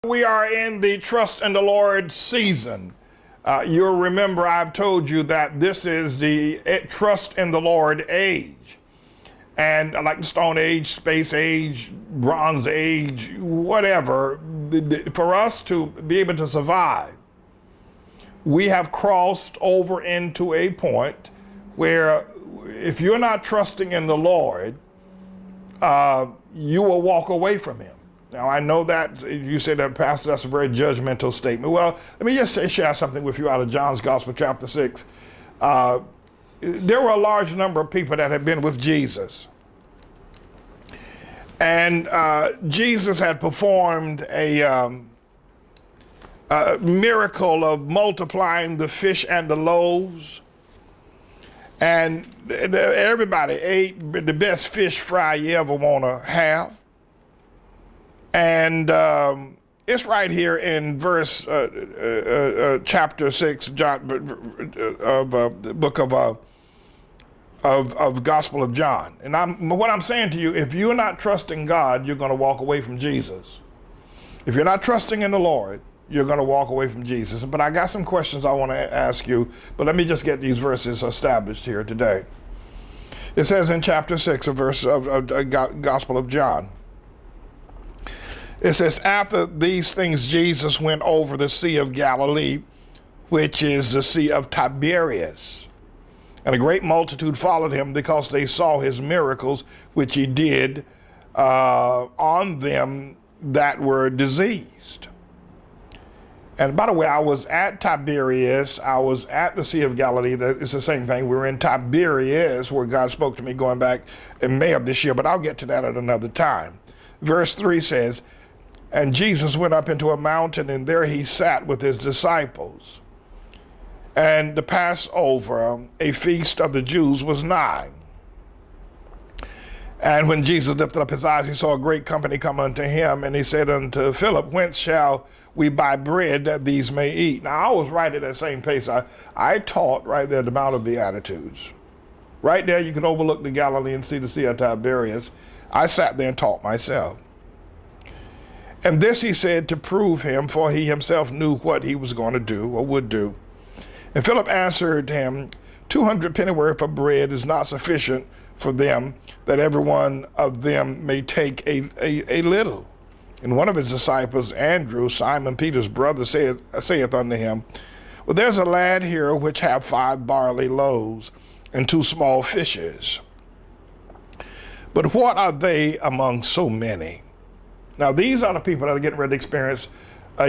We are in the Trust in the Lord season. You'll remember I've told you that this is the Trust in the Lord age. And like the Stone Age, Space Age, Bronze Age, whatever, for us to be able to survive, we have crossed over into a point where if you're not trusting in the Lord, you will walk away from him. Now, I know that you say that, Pastor, that's a very judgmental statement. Well, let me just share something with you out of John's Gospel, chapter 6. There were a large number of people that had been with Jesus. And Jesus had performed a miracle of multiplying the fish and the loaves. And everybody ate the best fish fry you ever want to have. And it's right here in verse chapter 6 John, of the book of Gospel of John. And what I'm saying to you, if you're not trusting God, you're going to walk away from Jesus. If you're not trusting in the Lord, you're going to walk away from Jesus. But I got some questions I want to ask you, but let me just get these verses established here today. It says in chapter 6 of Gospel of John, it says, after these things, Jesus went over the Sea of Galilee, which is the Sea of Tiberias. And a great multitude followed him because they saw his miracles, which he did on them that were diseased. And by the way, I was at Tiberias. I was at the Sea of Galilee. It's the same thing. We were in Tiberias, where God spoke to me going back in May of this year, but I'll get to that at another time. Verse 3 says, and Jesus went up into a mountain, and there he sat with his disciples. And the Passover, a feast of the Jews, was nigh. And when Jesus lifted up his eyes, he saw a great company come unto him, and he said unto Philip, whence shall we buy bread that these may eat? Now, I was right at that same pace. I taught right there the Mount of Beatitudes. Right there, you can overlook the Galilee and see the Sea of Tiberias. I sat there and taught myself. And this he said to prove him, for he himself knew what he was going to do or would do. And Philip answered him, 200 pennyworth of bread is not sufficient for them, that every one of them may take a little. And one of his disciples, Andrew, Simon Peter's brother, saith unto him, well, there's a lad here which have 5 barley loaves and 2 small fishes. But what are they among so many? Now, these are the people that are getting ready to experience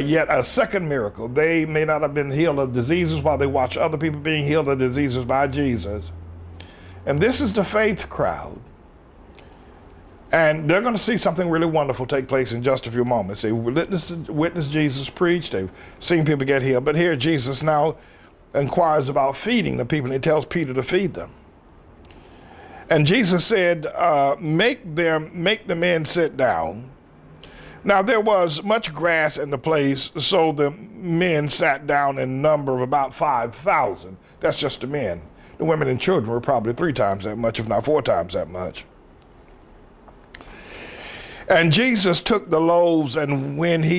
yet a second miracle. They may not have been healed of diseases while they watch other people being healed of diseases by Jesus. And this is the faith crowd. And they're going to see something really wonderful take place in just a few moments. They witnessed Jesus preach. They've seen people get healed. But here Jesus now inquires about feeding the people. And he tells Peter to feed them. And Jesus said, make the men sit down. Now, there was much grass in the place, so the men sat down in number of about 5,000. That's just the men. The women and children were probably 3 times that much, if not 4 times that much. And Jesus took the loaves, and when he